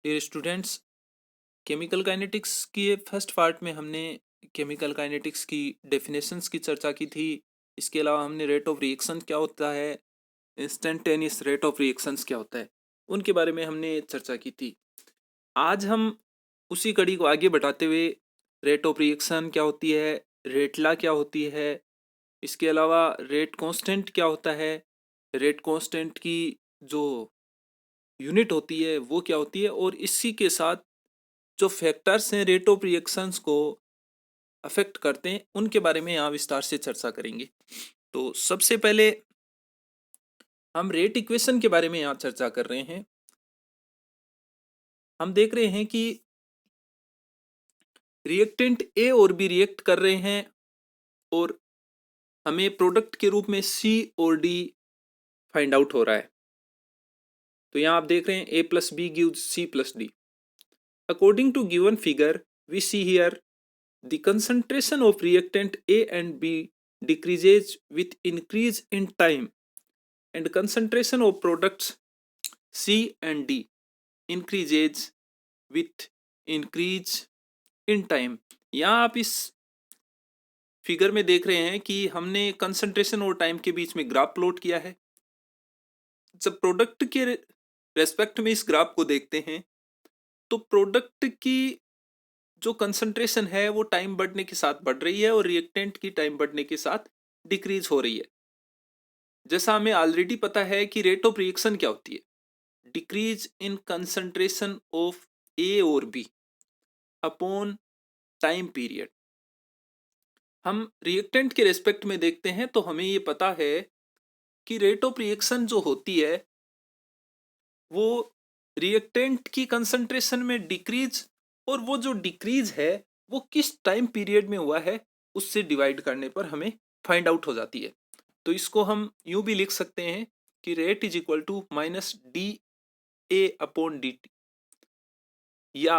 Dear students, chemical kinetics के first part में हमने केमिकल काइनेटिक्स की डेफिनेशंस की चर्चा की थी। इसके अलावा हमने रेट ऑफ रिएक्शन क्या होता है, इंस्टेंटेनियस रेट ऑफ रिएक्शंस क्या होता है, उनके बारे में हमने चर्चा की थी। आज हम उसी कड़ी को आगे बढ़ाते हुए रेट ऑफ रिएक्शन क्या होती है, रेट लॉ क्या होती है, इसके अलावा रेट कांस्टेंट क्या होता है, रेट कांस्टेंट की जो यूनिट होती है वो क्या होती है, और इसी के साथ जो फैक्टर्स हैं रेट ऑफ रिएक्शंस को अफेक्ट करते हैं उनके बारे में यहाँ विस्तार से चर्चा करेंगे। तो सबसे पहले हम रेट इक्वेशन के बारे में यहाँ चर्चा कर रहे हैं। हम देख रहे हैं कि रिएक्टेंट ए और बी रिएक्ट कर रहे हैं और हमें प्रोडक्ट के रूप में सी और डी फाइंड आउट हो रहा है। तो यहाँ आप देख रहे हैं A plus B gives C plus D. According to given figure we see here the concentration of reactant A and B decreases with increase in time and concentration of products C and D increases with increase in time। यहाँ आप इस figure में देख रहे हैं कि हमने concentration और टाइम के बीच में ग्राफ प्लॉट किया है। जब प्रोडक्ट के रेस्पेक्ट में इस ग्राफ को देखते हैं तो प्रोडक्ट की जो कंसंट्रेशन है वो टाइम बढ़ने के साथ बढ़ रही है और रिएक्टेंट की टाइम बढ़ने के साथ डिक्रीज हो रही है। जैसा हमें ऑलरेडी पता है कि रेट ऑफ रिएक्शन क्या होती है, डिक्रीज इन कंसंट्रेशन ऑफ ए और बी अपॉन टाइम पीरियड। हम रिएक्टेंट के रेस्पेक्ट में देखते हैं तो हमें ये पता है कि रेट ऑफ रिएक्शन जो होती है वो रिएक्टेंट की कंसंट्रेशन में डिक्रीज, और वो जो डिक्रीज है वो किस टाइम पीरियड में हुआ है उससे डिवाइड करने पर हमें फाइंड आउट हो जाती है। तो इसको हम यूं भी लिख सकते हैं कि rate is equal to minus d A upon D t या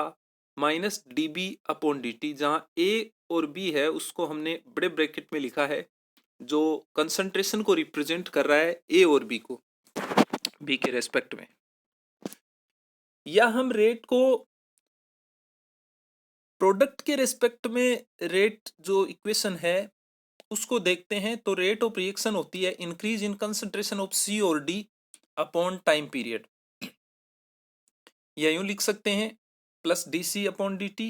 minus d B upon D t, जहाँ ए और बी है उसको हमने बड़े ब्रैकेट में लिखा है जो कंसंट्रेशन को रिप्रेजेंट कर रहा है ए और बी को, बी के रेस्पेक्ट में। या हम रेट को प्रोडक्ट के रेस्पेक्ट में रेट जो इक्वेशन है उसको देखते हैं तो रेट ऑफ रिएक्शन होती है इंक्रीज इन कंसंट्रेशन ऑफ सी और डी अपॉन टाइम पीरियड। या यूं लिख सकते हैं plus D C upon D T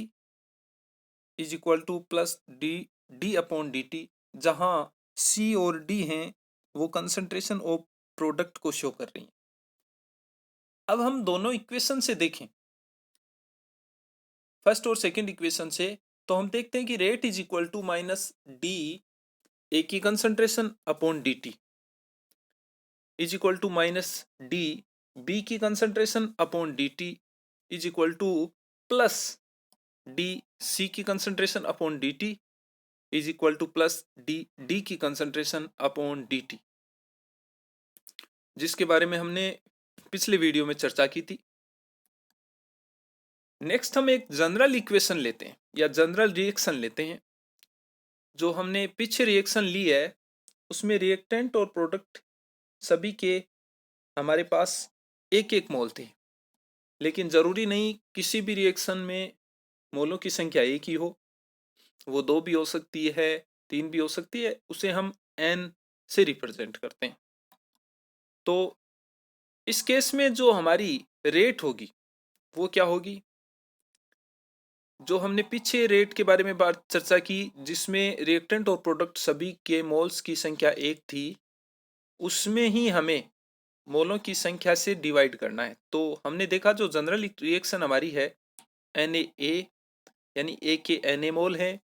is equal to plus D D upon D T, जहां सी और डी हैं वो कंसंट्रेशन ऑफ प्रोडक्ट को शो कर रही हैं। अब हम दोनों इक्वेशन से देखें, फर्स्ट और सेकंड इक्वेशन से, तो हम देखते हैं कि rate is equal to minus d A की concentration upon D T is equal to minus d B की concentration upon D T is equal to plus D C की concentration upon D T is equal to plus D D की concentration upon D t, जिसके बारे में हमने पिछले video में चर्चा की थी। नेक्स्ट हम एक जनरल इक्वेशन लेते हैं या जनरल रिएक्शन लेते हैं। जो हमने पीछे रिएक्शन ली है उसमें रिएक्टेंट और प्रोडक्ट सभी के हमारे पास एक एक मोल थे, लेकिन ज़रूरी नहीं किसी भी रिएक्शन में मोलों की संख्या एक ही हो, वो दो भी हो सकती है, तीन भी हो सकती है, उसे हम n से रिप्रेजेंट करते हैं। तो इस केस में जो हमारी रेट होगी वो क्या होगी, जो हमने पीछे रेट के बारे में बात चर्चा की जिसमें रिएक्टेंट और प्रोडक्ट सभी के मोल्स की संख्या एक थी, उसमें ही हमें मोलों की संख्या से डिवाइड करना है। तो हमने देखा जो जनरल रिएक्शन हमारी है NaA यानी A के Na मोल हैं,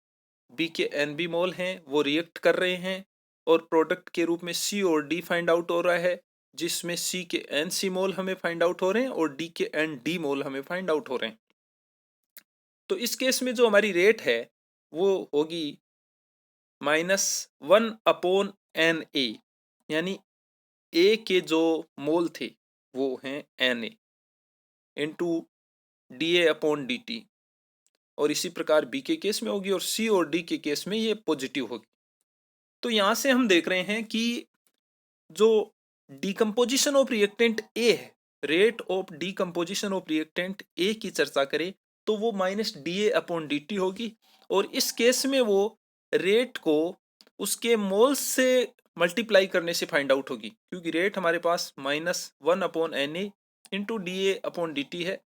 B के Nb मोल हैं, वो रिएक्ट कर रहे हैं और प्रोडक्ट के रूप में C और D फाइंड आउट हो रहा है, जिसमें C के Nc मोल हमें फाइंड आउट हो रहे हैं और D के Nd मोल हमें फाइंड आउट हो रहे हैं। तो इस केस में जो हमारी रेट है वो होगी -1 अपॉन Na, यानी A के जो मोल थे वो हैं Na into Da upon dt, और इसी प्रकार B के केस में होगी और C और D के केस में ये पॉजिटिव होगी। तो यहाँ से हम देख रहे हैं कि जो डिकम्पोजिशन ऑफ रिएक्टेंट A है rate of decomposition of reactant A की चर्चा करें तो वो minus d A upon D T होगी, और इस केस में वो रेट को उसके मोल्स से मल्टीप्लाई करने से फाइंड आउट होगी, क्योंकि रेट हमारे पास minus one upon n A into d A upon D t है,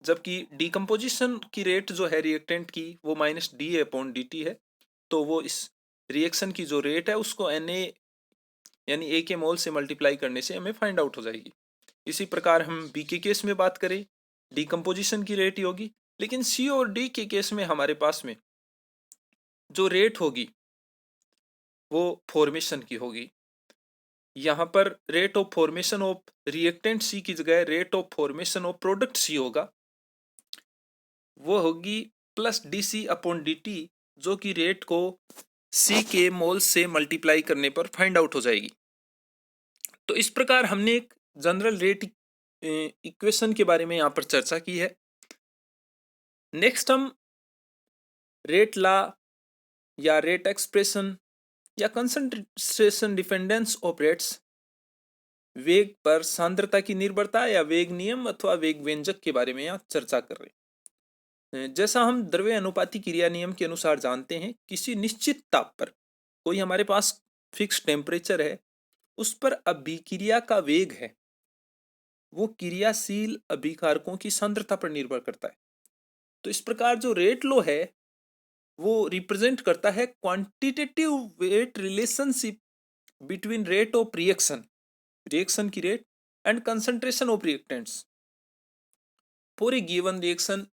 जबकि डीकम्पोजिशन की रेट जो है रिएक्टेंट की वो minus d A upon D t है। तो वो इस रिएक्शन की जो रेट है उसको एन ए यानी ए के मोल से मल्टीप्लाई करने से हमें फाइंड आउट हो जाएगी। इसी प्रकार हम बी के केस में बात करें, डीकम्पोजिशन की रेट ही होगी, लेकिन सी और डी के केस में हमारे पास में जो रेट होगी वो फॉर्मेशन की होगी। यहाँ पर rate of formation of reactant C की जगह rate of formation of product C होगा, वो होगी plus D C upon D t, जो कि रेट को सी के मोल से मल्टीप्लाई करने पर फाइंड आउट हो जाएगी। तो इस प्रकार हमने एक जनरल रेट इक्वेशन के बारे में यहाँ पर चर्चा की है। नेक्स्ट हम रेट लॉ या रेट एक्सप्रेशन या कंसंट्रेशन डिपेंडेंस ऑफ रेट्स, वेग पर सांद्रता की निर्भरता या वेग नियम अथवा वेग व्यंजक के बारे में यहाँ चर्चा कर रहे हैं। जैसा हम द्रव्य अनुपाती क्रिया नियम के अनुसार जानते हैं, किसी निश्चित ताप पर कोई हमारे पास फिक्स टेम्परेचर है, उस पर अभिक्रिया का वेग है, वो क्रियाशील अभिकारकों की सांद्रता पर निर्भर करता है। तो इस प्रकार जो रेट लो है वो रिप्रेजेंट करता है quantitative weight relationship between rate of reaction की rate and concentration of reactants for a given reaction.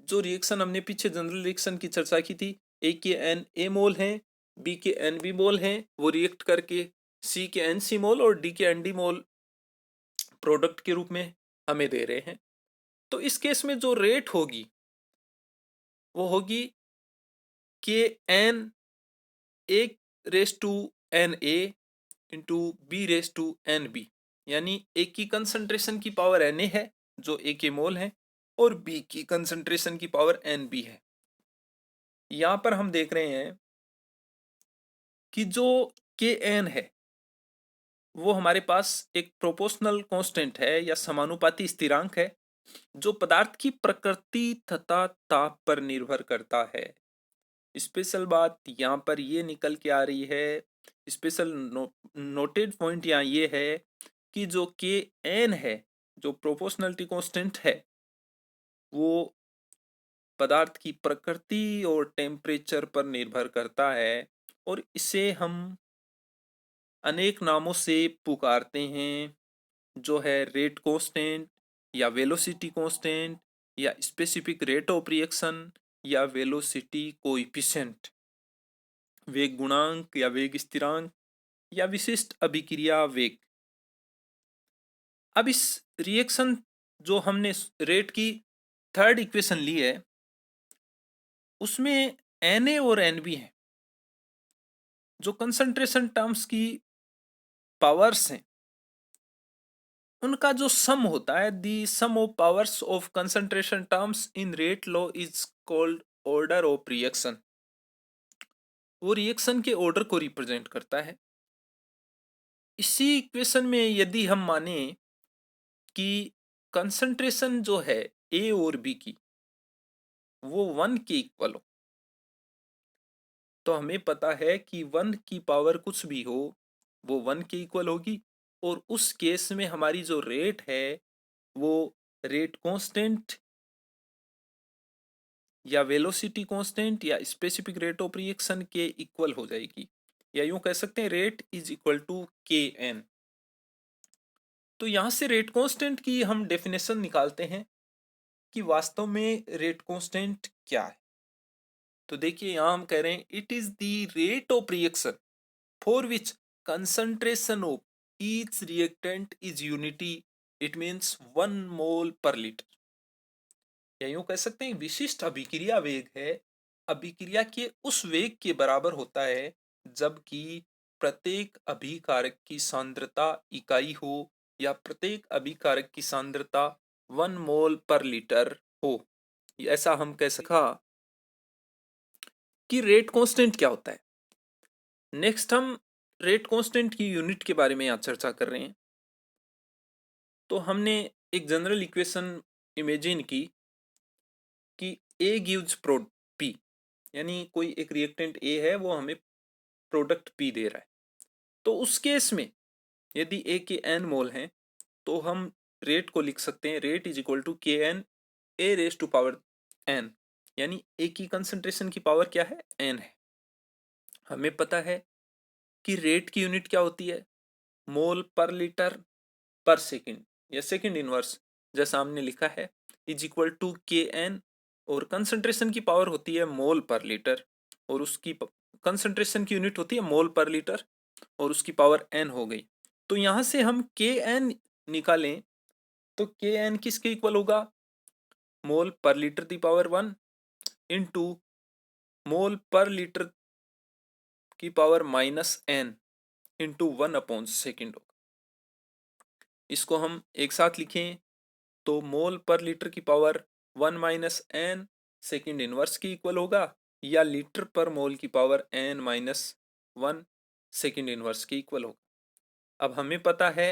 जो रिएक्शन हमने पीछे जनरल रिएक्शन की चर्चा की थी, ए के एन ए मोल हैं, बी के एन बी मोल हैं, वो रिएक्ट करके सी के एन सी मोल और डी के एन डी मोल प्रोडक्ट के रूप में हमें दे रहे हैं। तो इस केस में जो रेट होगी वो होगी k n A raise to n A into B raise to n B, यानी ए की कंसंट्रेशन की पावर एन ए है जो ए के मोल है, और बी की कंसंट्रेशन की पावर एन बी है। यहां पर हम देख रहे हैं कि जो के एन है वो हमारे पास एक प्रोपोर्शनल कांस्टेंट है या समानुपाती स्थिरांक है, जो पदार्थ की प्रकृति तथा ताप पर निर्भर करता है। स्पेशल बात यहाँ पर ये निकल के आ रही है, स्पेशल नोटेड पॉइंट यहाँ ये है कि जो के एन है, जो प्रोपोर्शनलिटी कांस्टेंट है, वो पदार्थ की प्रकृति और टेम्परेचर पर निर्भर करता है, और इसे हम अनेक नामों से पुकारते हैं, जो है रेट कांस्टेंट या वेलोसिटी कांस्टेंट या स्पेसिफिक रेट ऑफ रिएक्शन या वेलोसिटी कोएफिशिएंट, वेग गुणांक या वेग स्थिरांक या विशिष्ट अभिक्रिया वेग। अब इस रिएक्शन जो हमने रेट की थर्ड इक्वेशन ली है उसमें Na और Nb है, जो कंसंट्रेशन टर्म्स की पावर्स हैं, उनका जो सम होता है, the sum of powers of concentration terms in rate law is called order of reaction. वो रिएक्शन के ऑर्डर को रिप्रेजेंट करता है। इसी इक्वेशन में यदि हम माने कि कंसंट्रेशन जो है ए और बी की वो 1 के इक्वल हो, तो हमें पता है कि 1 की पावर कुछ भी हो वो 1 के इक्वल होगी, और उस केस में हमारी जो रेट है वो रेट कांस्टेंट या वेलोसिटी कांस्टेंट या स्पेसिफिक रेट ऑफ रिएक्शन के इक्वल हो जाएगी, या यूं कह सकते हैं rate is equal to k N. तो यहां से रेट कांस्टेंट की हम डेफिनेशन निकालते हैं कि वास्तव में रेट कांस्टेंट क्या है। तो देखिए यहां हम कह रहे हैं it is the rate of reaction for which concentration of each reactant is unity, it means 1 मोल पर लीटर, या यूं कह सकते हैं विशिष्ट अभिक्रिया वेग है, अभिक्रिया के उस वेग के बराबर होता है जबकि प्रत्येक अभिकारक की सांद्रता इकाई हो या प्रत्येक अभिकारक की सांद्रता 1 मोल पर लीटर हो। ऐसा हम कह सका कि रेट कांस्टेंट क्या होता है। नेक्स्ट हम रेट कांस्टेंट की यूनिट के बारे में यहाँ चर्चा कर रहे हैं। तो हमने एक जनरल इक्वेशन इमेजिन की कि A गिव्स प्रोड P, यानी कोई एक रिएक्टेंट A है, वो हमें प्रोडक्ट P दे रहा है। तो उस केस में यदि A के n मोल हैं तो हम रेट को लिख सकते हैं, rate is equal to k n A raise to power n, यानी A की कंसंट्रेशन की पावर क्या है, n है। हमें पता है कि रेट की यूनिट क्या होती है, मोल पर लीटर पर सेकेंड या सेकेंड इनवर्स, जैसा हमने लिखा है, is equal to k N, और कंसंट्रेशन की पावर होती है मोल पर लीटर, और उसकी कंसंट्रेशन की यूनिट होती है मोल पर लीटर, और उसकी पावर n हो गई। तो यहां से हम के एन निकालें तो के एन किसके इक्वल होगा, मोल पर लीटर दी पावर 1 इंटू मोल पर लीटर की पावर -n इंटू 1/सेकेंड होगा। इसको हम एक साथ लिखें तो मोल पर लीटर की पावर 1 - n सेकेंड इनवर्स की इक्वल होगा, या लीटर पर मोल की पावर n - 1 सेकेंड इनवर्स की इक्वल होगा। अब हमें पता है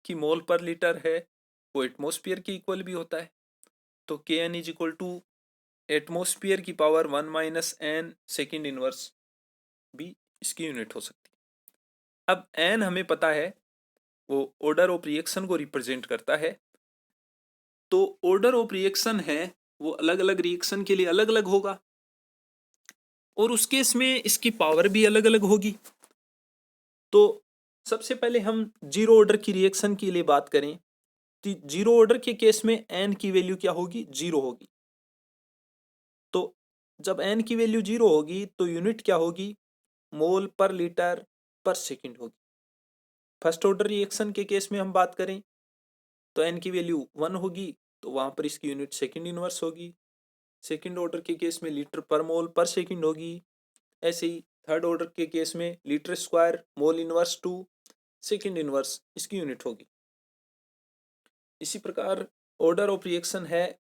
कि मोल पर लीटर है वो एटमॉस्फेयर की इक्वल भी होता है, तो k n is equal to atmosphere की पावर 1 - n सेकेंड इनवर्स भी इसकी यूनिट हो सकती है। अब n हमें पता है वो ऑर्डर ऑफ रिएक्शन को रिप्रेजेंट करता है, तो ऑर्डर ऑफ रिएक्शन है वो अलग अलग रिएक्शन के लिए अलग अलग होगा, और उस केस में इसकी पावर भी अलग अलग होगी। तो सबसे पहले हम जीरो ऑर्डर की रिएक्शन के लिए बात करें तो जीरो ऑर्डर के केस में n की वैल्यू क्या होगी, जीरो होगी। तो जब n की वैल्यू जीरो होगी तो यूनिट क्या होगी, मोल पर लीटर पर सेकेंड होगी। फर्स्ट ऑर्डर रिएक्शन के केस में हम बात करें तो n की वैल्यू 1 होगी, तो वहां पर इसकी यूनिट सेकेंड इनवर्स होगी। सेकेंड ऑर्डर के केस में लीटर पर मोल पर सेकेंड होगी। ऐसे ही थर्ड ऑर्डर के केस में litre square mole inverse two second inverse इसकी यूनिट होगी। इसी प्रकार ऑर्डर ऑफ रिएक्शन है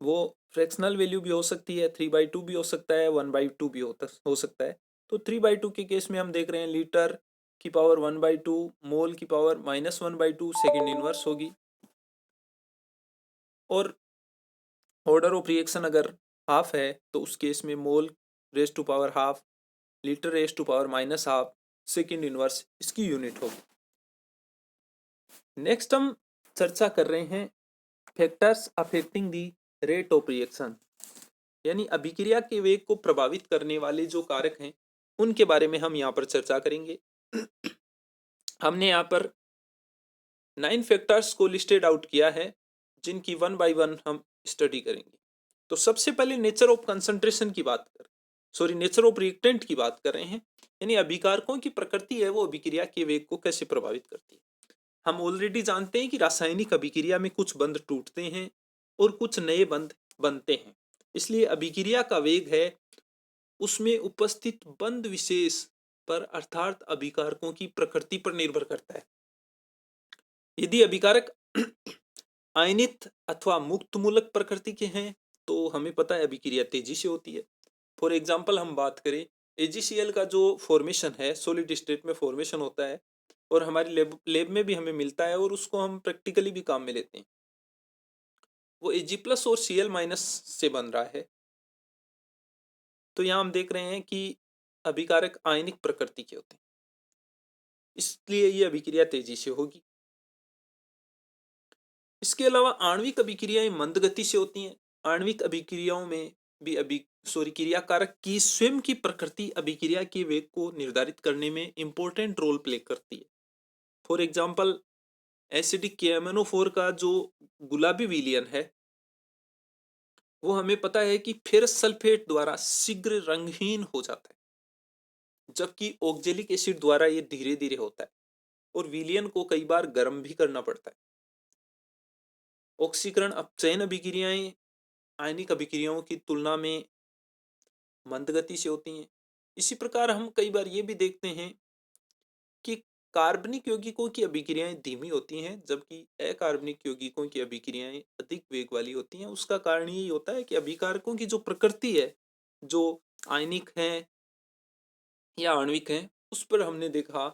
वो फ्रैक्शनल वैल्यू भी हो सकती है, 3/2 भी हो सकता है, 1/2 भी हो सकता है। तो 3/2 के केस में हम देख रहे हैं लीटर की पावर 1/2 मोल की पावर -1/2 सेकेंड इनवर्स होगी। और ऑर्डर ऑफ रिएक्शन अगर हाफ है तो उस केस में mole raise to power half litre raise to power -half second inverse इसकी यूनिट होगी। नेक्स्ट हम चर्चा कर रहे हैं factors affecting the rate of reaction, यानी अभिक्रिया के वेग को प्रभावित करने वाले जो कारक हैं उनके बारे में हम यहाँ पर चर्चा करेंगे। हमने यहाँ पर 9 फैक्टर्स को लिस्टेड आउट किया है जिनकी 1 बाय 1 हम स्टडी करेंगे। तो सबसे पहले नेचर ऑफ कंसंट्रेशन की बात कर नेचर ऑफ रिएक्टेंट की बात कर रहे हैं, यानी अभिकारकों की प्रकृति है वो अभिक्रिया के वेग को कैसे प्रभावित करती है। हम ऑलरेडी जानते हैं कि रासायनिक अभिक्रिया में कुछ बंध टूटते हैं और कुछ नए बंध बनते हैं, इसलिए अभिक्रिया का वेग है उसमें उपस्थित बंध विशेष पर अर्थात अभिकारकों की प्रकृति पर निर्भर करता है। यदि अभिकारक आयनित अथवा मुक्त मूलक प्रकृति के हैं तो हमें पता है अभिक्रिया तेजी से होती है। फॉर एग्जाम्पल हम बात करें AgCl का जो फॉर्मेशन है सॉलिड स्टेट में फॉर्मेशन होता है और हमारी लेब में भी हमें मिलता है और उसको हम प्रैक्टिकली भी काम में लेते हैं। वो Ag+ और Cl- से बन रहा है। तो यहाँ हम देख रहे हैं कि अभिकारक आयनिक प्रकृति के होते हैं, इसलिए ये अभिक्रिया तेजी से होगी। इसके अलावा आणविक अभिक्रियाएं मंद गति से होती हैं। आणविक अभिक्रियाओं में भी क्रिया कारक की स्वयं की प्रकृति अभिक्रिया के वेग को निर्धारित करने में इंपॉर्टेंट रोल प्ले करती है। फॉर एग्जाम्पल एसिडिक KMnO4 का जो गुलाबी विलियन है वो हमें पता है कि फेरस सल्फेट द्वारा शीघ्र रंगहीन हो जाता है, जबकि ऑक्जेलिक एसिड द्वारा ये धीरे धीरे होता है और विलियन को कई बार गर्म भी करना पड़ता है। ऑक्सीकरण अपचयन अभिक्रियाएं आयनिक अभिक्रियाओं की तुलना में मंद गति से होती हैं। इसी प्रकार हम कई बार ये भी देखते हैं कि कार्बनिक यौगिकों की अभिक्रियाएं धीमी होती हैं जबकि अकार्बनिक यौगिकों की अभिक्रियाएं अधिक वेग वाली होती हैं। उसका कारण यही होता है कि अभिकारकों की जो प्रकृति है, जो आयनिक है या आणविक है, उस पर हमने देखा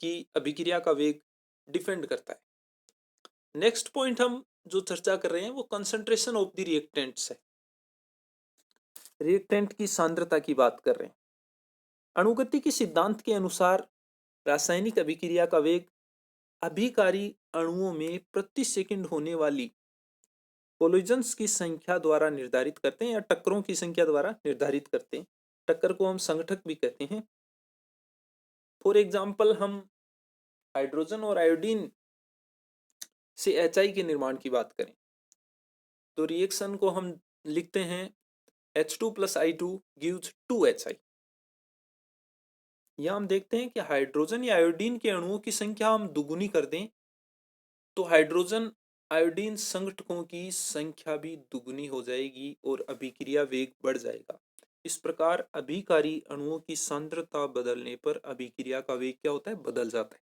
कि अभिक्रिया का वेग डिपेंड करता है। नेक्स्ट पॉइंट हम जो चर्चा कर रहे हैं वो कंसंट्रेशन ऑफ द रिएक्टेंट्स है। रिएक्टेंट की सांद्रता की बात कर रहे हैं। अणुगति के सिद्धांत के अनुसार रासायनिक अभिक्रिया का वेग अभिकारी अणुओं में प्रति सेकंड होने वाली कोलिजन्स की संख्या द्वारा निर्धारित करते हैं या टक्करों की संख्या द्वारा निर्धारित करते हैं। टक्कर को हम संघटक भी कहते हैं। फॉर एग्जाम्पल हम हाइड्रोजन और आयोडीन से HI के निर्माण की बात करें तो रिएक्शन को हम लिखते हैं H2 + I2 gives 2HI। यहाँ हम देखते हैं कि हाइड्रोजन या आयोडीन के अणुओं की संख्या हम दुगुनी कर दें तो हाइड्रोजन आयोडीन संघटकों की संख्या भी दुगुनी हो जाएगी और अभिक्रिया वेग बढ़ जाएगा। इस प्रकार अभिकारी अणुओं की सांद्रता बदलने पर अभिक्रिया का वेग क्या होता है, बदल जाता है।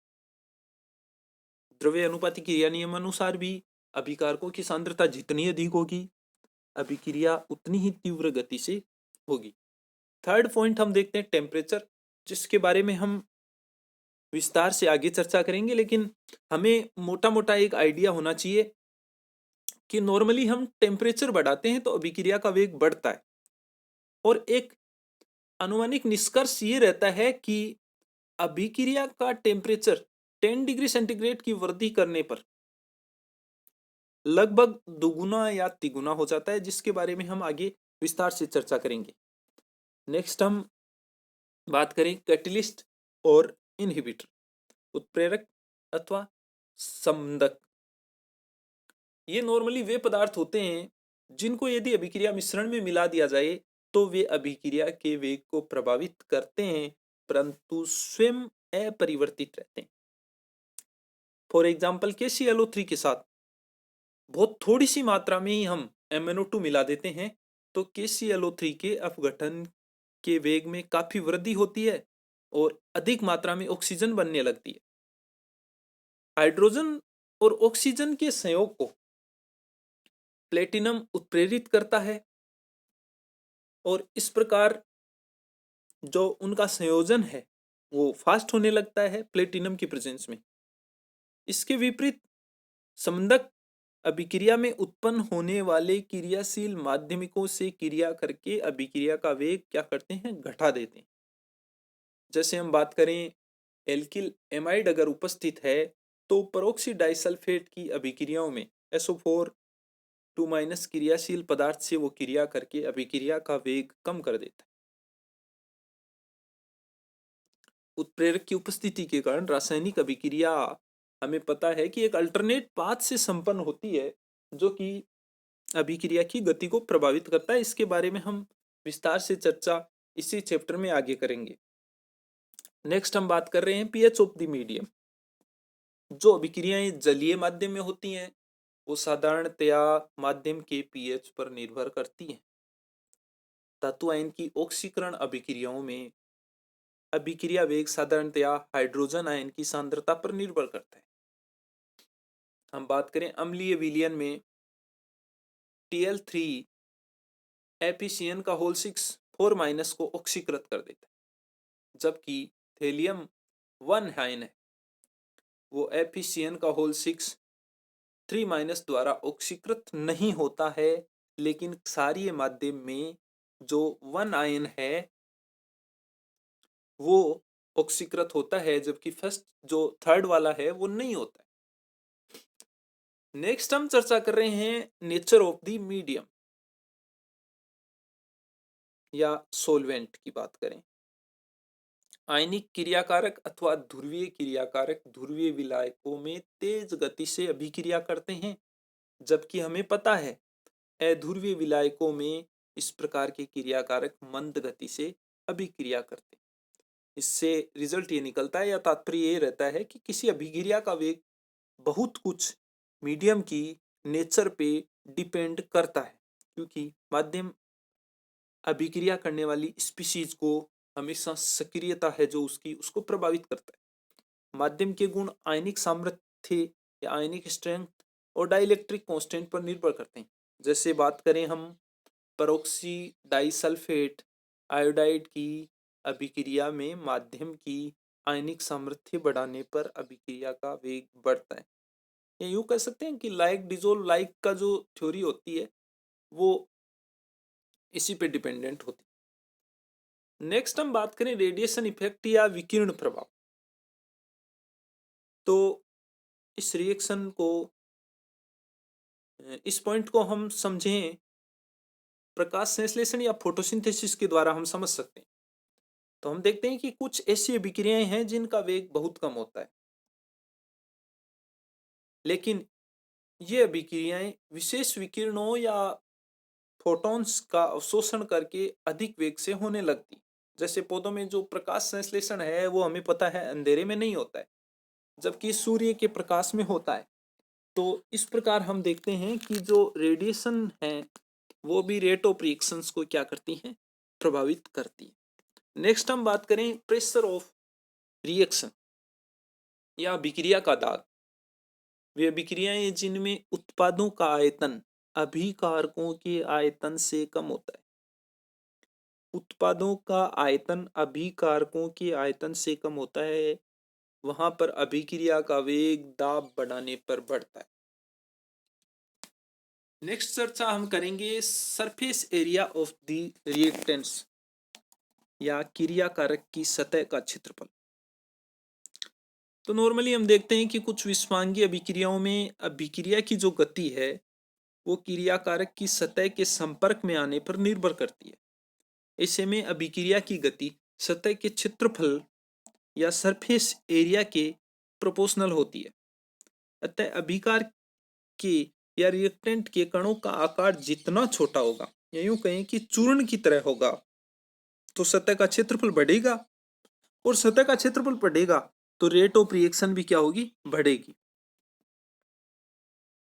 द्रव्य अनुपाती क्रिया नियम अनुसार भी अभिकारकों की सांद्रता जितनी अधिक होगी अभिक्रिया उतनी ही तीव्र गति से होगी। थर्ड पॉइंट हम देखते हैं टेम्परेचर, जिसके बारे में हम विस्तार से आगे चर्चा करेंगे, लेकिन हमें मोटा मोटा एक आइडिया होना चाहिए कि नॉर्मली हम टेम्परेचर बढ़ाते हैं तो अभिक्रिया का वेग बढ़ता है और एक अनुमानिक निष्कर्ष ये रहता है कि अभिक्रिया का टेम्परेचर 10 डिग्री सेंटीग्रेड की वृद्धि करने पर लगभग दुगुना या तिगुना हो जाता है, जिसके बारे में हम आगे विस्तार से चर्चा करेंगे। नेक्स्ट हम बात करें कैटलिस्ट और इनहिबिटर, उत्प्रेरक अथवा संबंधक। ये नॉर्मली वे पदार्थ होते हैं जिनको यदि अभिक्रिया मिश्रण में मिला दिया जाए तो वे अभिक्रिया के वेग को प्रभावित करते हैं परंतु स्वयं अपरिवर्तित रहते हैं। फॉर एग्जाम्पल KClO3 के साथ बहुत थोड़ी सी मात्रा में ही हम MnO2 मिला देते हैं तो KClO3 के अपघटन के वेग में काफी वृद्धि होती है और अधिक मात्रा में ऑक्सीजन बनने लगती है। हाइड्रोजन और ऑक्सीजन के संयोग को प्लेटिनम उत्प्रेरित करता है और इस प्रकार जो उनका संयोजन है वो फास्ट होने लगता है प्लेटिनम की प्रेजेंस में। इसके विपरीत संबंधक अभिक्रिया में उत्पन्न होने वाले क्रियाशील माध्यमिकों से क्रिया करके अभिक्रिया का वेग क्या करते हैं, घटा देते हैं। जैसे हम बात करें एल्किल एमाइड अगर उपस्थित है तो परोक्सी डाइसल्फेट की अभिक्रियाओं में SO4 2- क्रियाशील पदार्थ से वो क्रिया करके अभिक्रिया का वेग कम कर देता है। उत्प्रेरक की उपस्थिति के कारण रासायनिक अभिक्रिया हमें पता है कि एक अल्टरनेट पाथ से संपन्न होती है जो कि अभिक्रिया की गति को प्रभावित करता है। इसके बारे में हम विस्तार से चर्चा इसी चैप्टर में आगे करेंगे। नेक्स्ट हम बात कर रहे हैं pH ऑफ द मीडियम। जो अभिक्रियाएं जलीय माध्यम में होती हैं वो साधारणतया माध्यम के pH पर निर्भर करती हैं। धातु आयन की ऑक्सीकरण अभिक्रियाओं में अभिक्रिया वेग साधारणतया हाइड्रोजन आयन की सांद्रता पर निर्भर करता है। हम बात करें अम्लीय विलयन में Tl3 FeCN6 4- को ऑक्सीकृत कर देता है, जबकि थेलियम 1 आयन है वो FeCN6 3- द्वारा ऑक्सीकृत नहीं होता है, लेकिन क्षारीय माध्यम में जो 1 आयन है वो ऑक्सीकृत होता है, जबकि फर्स्ट जो थर्ड वाला है वो नहीं होता है। नेक्स्ट हम चर्चा कर रहे हैं नेचर ऑफ द मीडियम या सोलवेंट की बात करें। आयनिक क्रियाकारक अथवा ध्रुवीय क्रियाकारक ध्रुवीय विलायकों में तेज गति से अभिक्रिया करते हैं, जबकि हमें पता है अध्रुवीय विलायकों में इस प्रकार के क्रियाकारक मंद गति से अभिक्रिया करते हैं। इससे रिजल्ट ये निकलता है या तात्पर्य ये रहता है कि किसी अभिक्रिया का वेग बहुत कुछ मीडियम की नेचर पे डिपेंड करता है, क्योंकि माध्यम अभिक्रिया करने वाली स्पीशीज को हमेशा सक्रियता है जो उसको प्रभावित करता है। माध्यम के गुण आयनिक सामर्थ्य या आयनिक स्ट्रेंथ और डाइलेक्ट्रिक कांस्टेंट पर निर्भर करते हैं। जैसे बात करें हम परोक्सी डाइसल्फेट आयोडाइड की अभिक्रिया में माध्यम की आयनिक सामर्थ्य बढ़ाने पर अभिक्रिया का वेग बढ़ता है। या यूँ कह सकते हैं कि लाइक डिसॉल्व लाइक का जो थ्योरी होती है वो इसी पे डिपेंडेंट होती है। नेक्स्ट हम बात करें रेडिएशन इफेक्ट या विकिरण प्रभाव। तो इस रिएक्शन को इस पॉइंट को हम समझें प्रकाश संश्लेषण या फोटोसिंथेसिस के द्वारा हम समझ सकते हैं। तो हम देखते हैं कि कुछ ऐसी अभिक्रियाएं हैं जिनका वेग बहुत कम होता है, लेकिन ये अभिक्रियाएं विशेष विकिरणों या फोटॉन्स का अवशोषण करके अधिक वेग से होने लगती। जैसे पौधों में जो प्रकाश संश्लेषण है वो हमें पता है अंधेरे में नहीं होता है, जबकि सूर्य के प्रकाश में होता है। तो इस प्रकार हम देखते हैं कि जो रेडिएशन है वो भी रेट ऑफ रिएक्शंस को क्या करती हैं, प्रभावित करती है। नेक्स्ट हम बात करें प्रेशर ऑफ रिएक्शन या अभिक्रिया का दाब। वे अभिक्रियाएं जिनमें उत्पादों का आयतन अभिकारकों के आयतन से कम होता है। उत्पादों का आयतन अभिकारकों के आयतन से कम होता है, वहां पर अभिक्रिया का वेग दाब बढ़ाने पर बढ़ता है। नेक्स्ट चर्चा हम करेंगे surface area of the reactants या क्रियाकारक की सतह का क्षेत्रफल। तो नॉर्मली हम देखते हैं कि कुछ विस्फांगी अभिक्रियाओं में अभिक्रिया की जो गति है वो क्रियाकारक की सतह के संपर्क में आने पर निर्भर करती है। ऐसे में अभिक्रिया की गति सतह के क्षेत्रफल या सरफेस एरिया के प्रोपोर्शनल होती है। अतः अभिकार के या रिएक्टेंट के कणों का आकार जितना छोटा होगा या यूं कहें कि चूर्ण की तरह होगा तो सतह का क्षेत्रफल बढ़ेगा, और सतह का क्षेत्रफल बढ़ेगा तो रेट ऑफ रिएक्शन भी क्या होगी, बढ़ेगी।